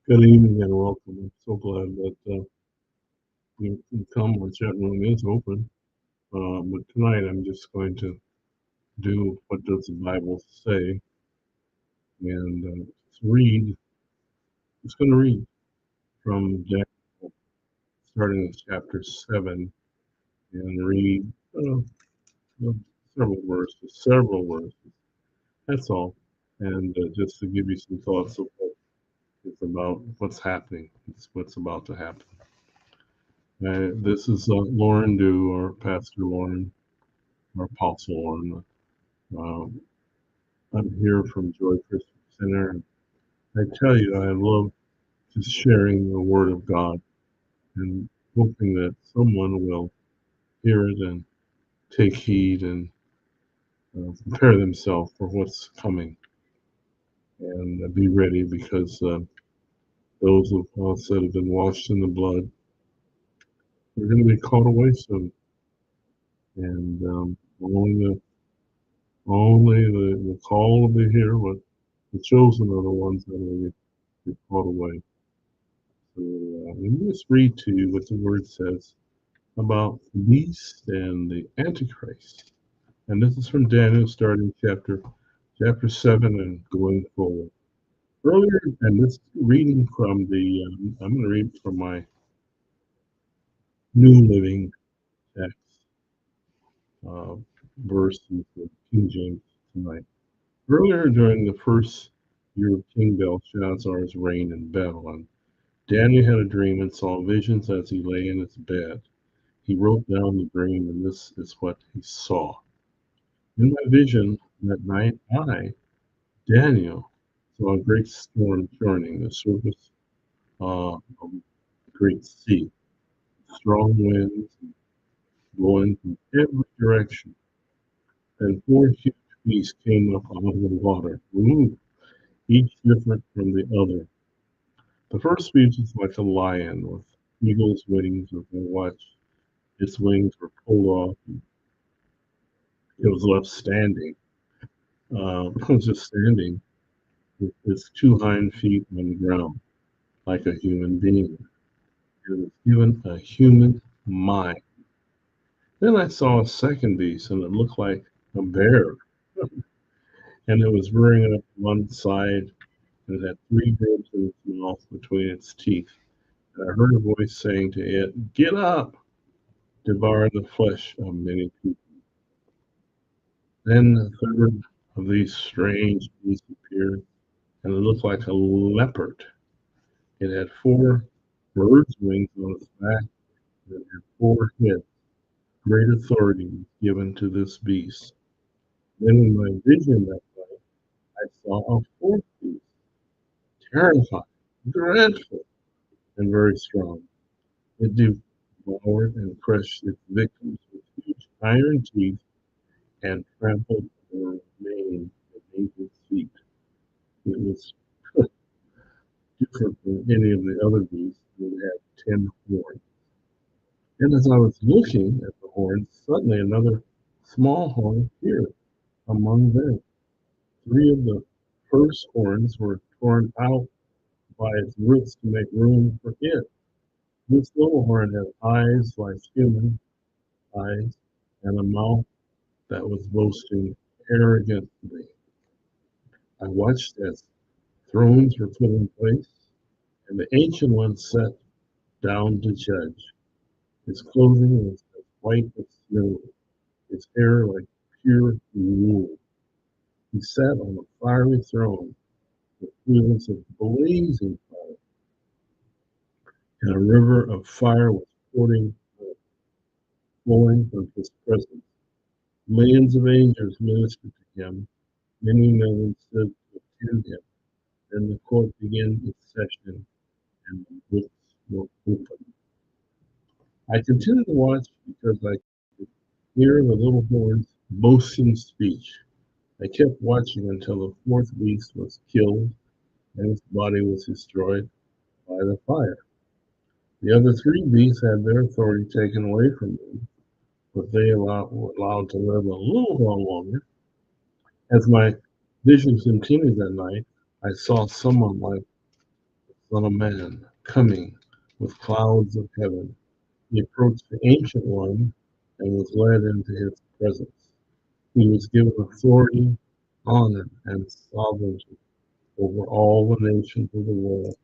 Good evening and welcome. I'm so glad that you come. Our chat room is open. But tonight I'm just going to do what does the Bible say and just read. Just going to read from Daniel, starting in chapter 7, and read uh, several verses. Several verses. That's all. And just to give you some thoughts of what it's about, what's happening. It's what's about to happen. This is Lauren Dew, or Pastor Lauren, or Apostle Lauren. Um, I'm here from Joy Christian Center. And I tell you, I love just sharing the Word of God and hoping that someone will hear it and take heed and prepare themselves for what's coming and be ready because those of us that have been washed in the blood are going to be caught away soon. And only the call will be here, but the chosen are the ones that will be caught away. So let me just read to you what the word says about the beast and the Antichrist. And this is from Daniel, starting chapter 7 and going forward. Earlier, and this reading from I'm going to read from my New Living Text uh, verses of King James tonight. Earlier, during the first year of King Belshazzar's reign in Babylon, Daniel had a dream and saw visions as he lay in his bed. He wrote down the dream, and this is what he saw. In my vision that night, I, Daniel, saw a great storm churning the surface of the great sea. Strong winds blowing from every direction. And four huge beasts came up out of the water, each different from the other. The first beast was like a lion with eagle's wings. As I watched, its wings were pulled off, and it was left standing. It was just standing with its two hind feet on the ground, like a human being. It was given a human mind. Then I saw a second beast, and it looked like a bear, and it was rearing up one side, and it had three ribs in its mouth between its teeth. And I heard a voice saying to it, "Get up, devour the flesh of many people." Then the third of these strange beasts appeared, and it looked like a leopard. It had four birds' wings on its back, and it had four heads. Great authority was given to this beast. Then in my vision that night, I saw a fourth beast, terrifying, dreadful, and very strong. It devoured and crushed its victims with huge iron teeth and trampled their mane beneath its feet. It was different from any of the other beasts that had 10 horns. And as I was looking at the horns, suddenly another small horn appeared among them. Three of the first horns were torn out by its roots to make room for it. This little horn had eyes like human eyes and a mouth that was boasting arrogantly. I watched as thrones were put in place, and the Ancient One sat down to judge. His clothing was as white as snow, his hair like pure wool. He sat on a fiery throne with wheels of blazing fire, and a river of fire was flowing from his presence. Millions of angels ministered to him. Many millions stood to attend him. Then the court began its session, and the books were opened. I continued to watch because I could hear the little horns boasting speech. I kept watching until the fourth beast was killed and its body was destroyed by the fire. The other three beasts had their authority taken away from them, but they were allowed to live a little while longer. As my vision continued that night, I saw someone like the Son of Man, coming with clouds of heaven. He approached the Ancient One and was led into his presence. He was given authority, honor, and sovereignty over all the nations of the world.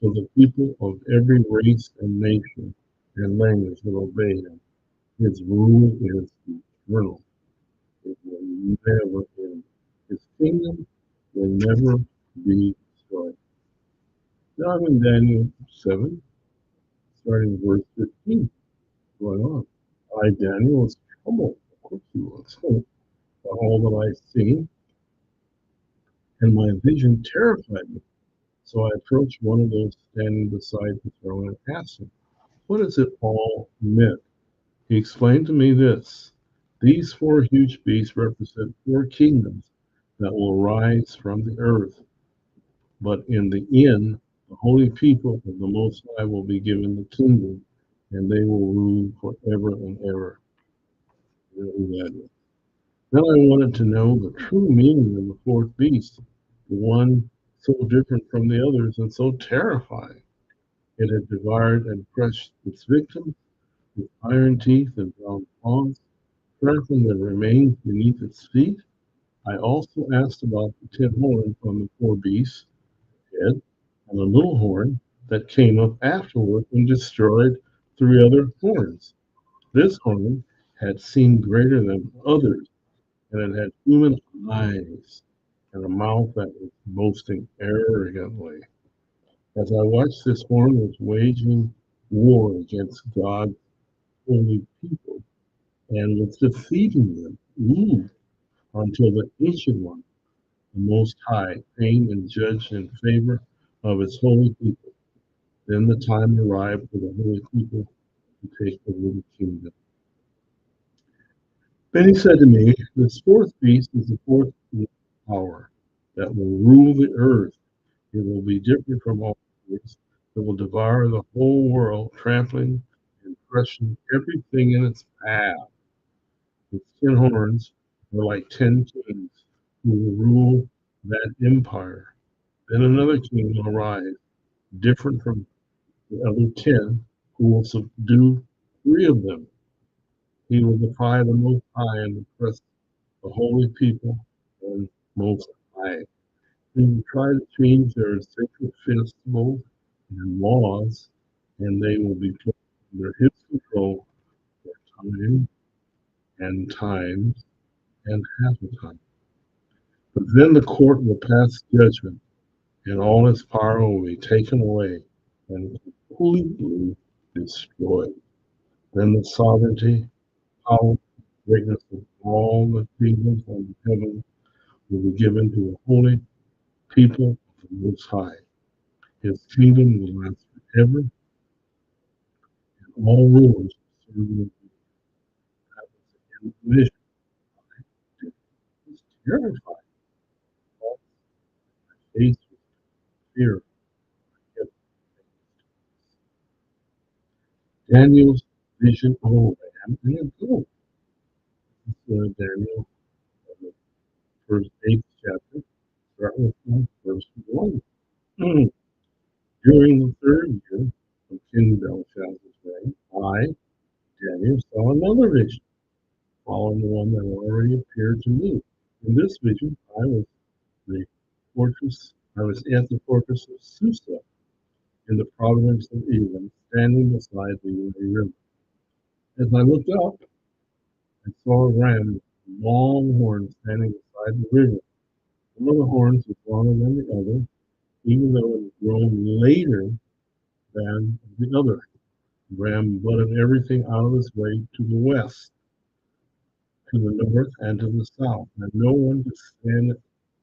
So the people of every race and nation and language will obey him. His rule is eternal. It will never end. His kingdom will never be destroyed. Now I'm in Daniel 7, starting verse 15. Going on. I, Daniel, was troubled. Of course he was. By all that I see, and my vision terrified me. So I approached one of those standing beside the throne and asked him, what does it all mean? He explained to me this. These four huge beasts represent four kingdoms that will rise from the earth. But in the end, the holy people of the Most High will be given the kingdom, and they will rule forever and ever. Then I wanted to know the true meaning of the fourth beast, the one so different from the others and so terrifying. It had devoured and crushed its victims with iron teeth and brown paws, trampling the remains beneath its feet. I also asked about the 10 horns on the four beasts' head and a little horn that came up afterward and destroyed three other horns. This horn had seemed greater than others, and it had human eyes and a mouth that was boasting arrogantly. As I watched, this horn was waging war against God's holy people and was defeating them. Until the ancient one, the Most High, came and judged in favor of his holy people. Then the time arrived for the holy people to take over the kingdom. Then he said to me, this fourth beast is the fourth power that will rule the earth. It will be different from all others. It will devour the whole world, trampling and crushing everything in its path. Its 10 horns are like 10 kings who will rule that empire. Then another king will arise, different from the other 10, who will subdue three of them. He will defy the Most High and oppress the holy people and Most High. He will try to change their sacred festivals and laws, and they will be put under his control for time and times and half a time. But then the court will pass judgment, and all its power will be taken away and completely destroyed. Then the sovereignty, power, greatness of all the kingdoms of heaven will be given to the holy people of the Most High. His kingdom will last forever, and all rulers will serve him. That was the vision. I was terrified. All my face was fear. Daniel's vision of a ram and a goat. Daniel, the first 8th chapter, start with verse 1. During the third year of King Belshazzar's reign, I, Daniel, saw another vision, following the one that already appeared to me. In this vision, I was at the fortress of Susa in the province of Elam, standing beside the Uri River. As I looked up, I saw a ram with long horns standing beside the river. One of the horns was longer than the other, even though it had grown later than the other. The ram butted everything out of his way to the west, to the north, and to the south, and no one could stand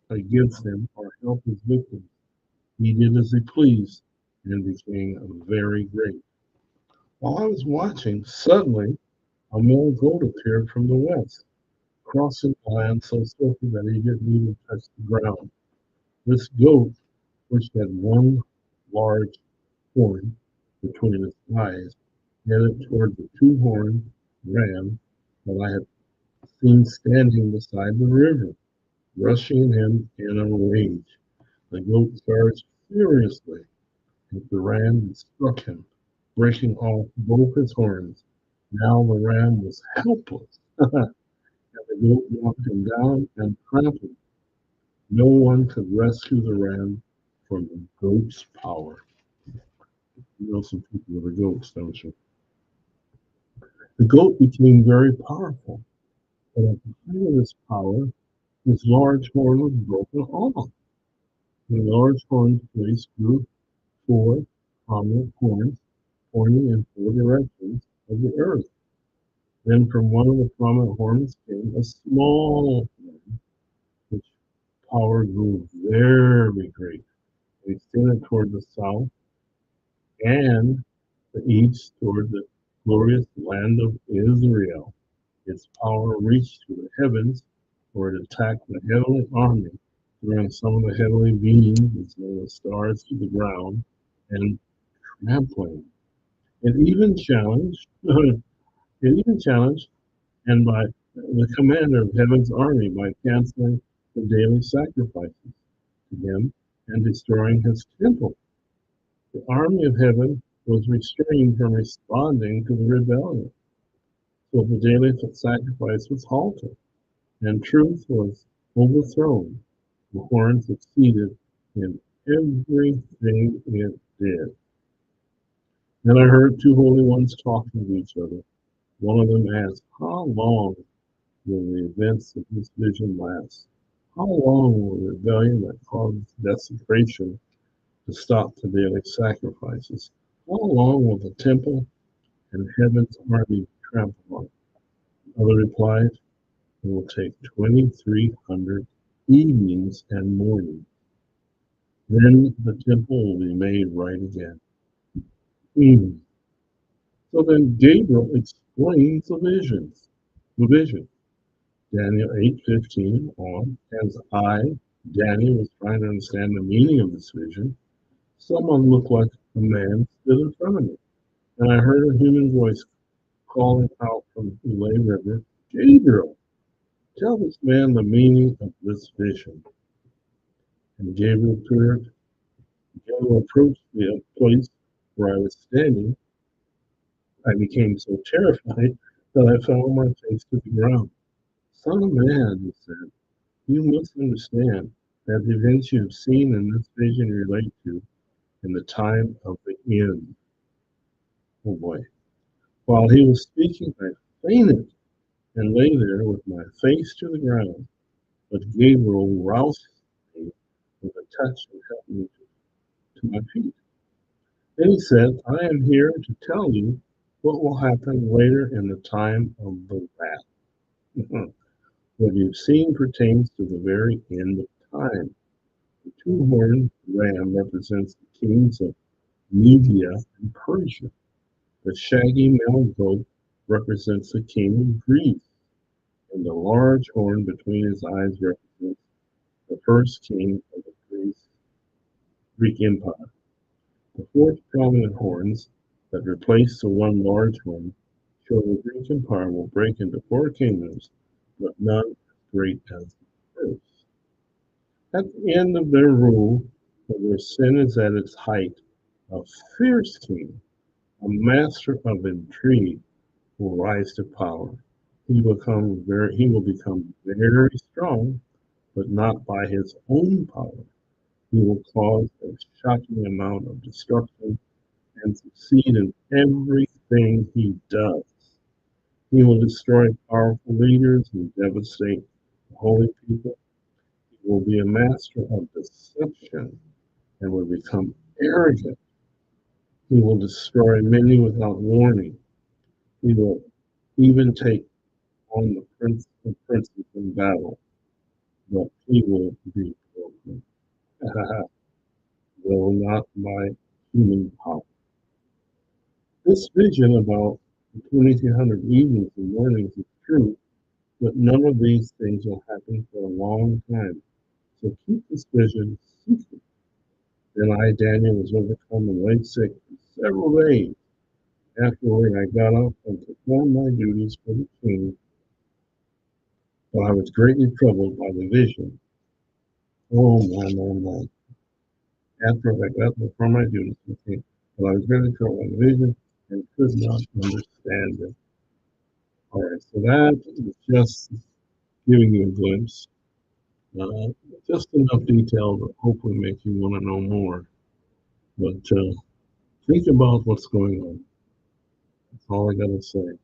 against him or help his victims. He did as he pleased and became very great. While I was watching, suddenly a male goat appeared from the west, crossing the land so swiftly that he didn't even touch the ground. This goat, which had one large horn between its eyes, headed toward the 2 horned ram that I had seen standing beside the river, rushing him in a rage. The goat charged furiously, with the ram and struck him, breaking off both his horns. Now the ram was helpless, and the goat knocked him down and trampled him. No one could rescue the ram from the goat's power. You know some people that are goats, don't you? The goat became very powerful, but at the height of his power, his large horn was broken off. The large horn's place grew four prominent horns pointing in four directions of the earth. Then from one of the prominent horns came a small horn, which power grew very great. They extended toward the south and the east toward the glorious land of Israel. Its power reached to the heavens, where it attacked the heavenly army, throwing some of the heavenly beings as well as stars to the ground and trampling. It even challenged, and by the commander of heaven's army by canceling the daily sacrifices to him and destroying his temple. The army of heaven was restrained from responding to the rebellion, so the daily sacrifice was halted, and truth was overthrown. The horn succeeded in everything it did. Then I heard two holy ones talking to each other. One of them asked, "How long will the events of this vision last? How long will the rebellion that caused desecration to stop the daily sacrifices? How long will the temple and heaven's army be trampled on?" The other replied, "It will take 2,300 evenings and mornings. Then the temple will be made right again." Mm. So then Gabriel explains the vision. Daniel 8:15 on, as I, Daniel, was trying to understand the meaning of this vision, someone looked like a man stood in front of me, and I heard a human voice calling out from the Ulai River, "Gabriel, tell this man the meaning of this vision." And Gabriel approached the place where I was standing. I became so terrified that I fell on my face to the ground. "Son of man," he said, "you must understand that the events you have seen in this vision relate to in the time of the end." Oh boy. While he was speaking, I fainted and lay there with my face to the ground. But Gabriel roused me with a touch and helped me to my feet. Then he said, "I am here to tell you what will happen later in the time of the wrath." What you've seen pertains to the very end of time. The two-horned ram represents the kings of Media and Persia. The shaggy male goat represents the king of Greece, and the large horn between his eyes represents the first king of the Greek Empire. The four prominent horns that replace the one large horn show the Greek Empire will break into four kingdoms, but none as great as the first. At the end of their rule, when their sin is at its height, a fierce king, a master of intrigue, will rise to power. He will become very strong, but not by his own power. He will cause a shocking amount of destruction and succeed in everything he does. He will destroy powerful leaders and devastate the holy people. He will be a master of deception and will become arrogant. He will destroy many without warning. He will even take on the prince of princes in battle, but he will be broken. Though not by human power. This vision about the 2,300 evenings and mornings is true, but none of these things will happen for a long time. So keep this vision secret. Then I, Daniel, was overcome and lay sick for several days. Afterward, I got up and performed my duties for the king, but I was greatly troubled by the vision. Oh, my. After I got before my duties became, but I was very troubled in vision and could not understand it. All right, so that is just giving you a glimpse, uh, just enough detail to hopefully make you want to know more. But think about what's going on. That's all I got to say.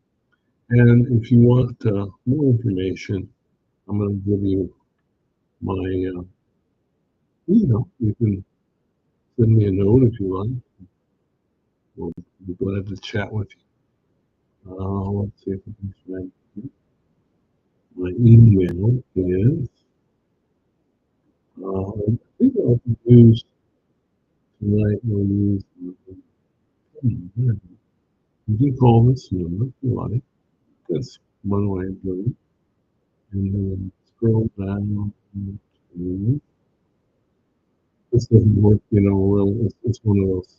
And if you want more information, I'm going to give you my email. You can send me a note if you like. We'll be glad to chat with you. Let's see if I can find my email is. I think I'll use tonight. We'll use. You can call this number if you like. That's one way of doing it. And then scroll down to. This doesn't work, really. It's one of those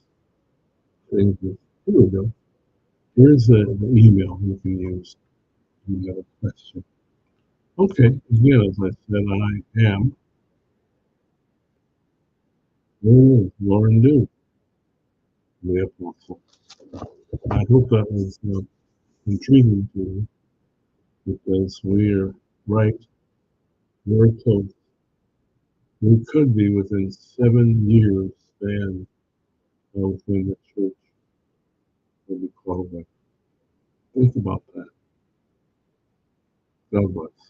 things. Here we go. Here's the email you can use. You got a question. Okay, again, as I said, I am Lauren Dew, the apostle. I hope that was intriguing to you because we are right very close. We could be within 7 years span of when the church will be called back. Think about that. God bless.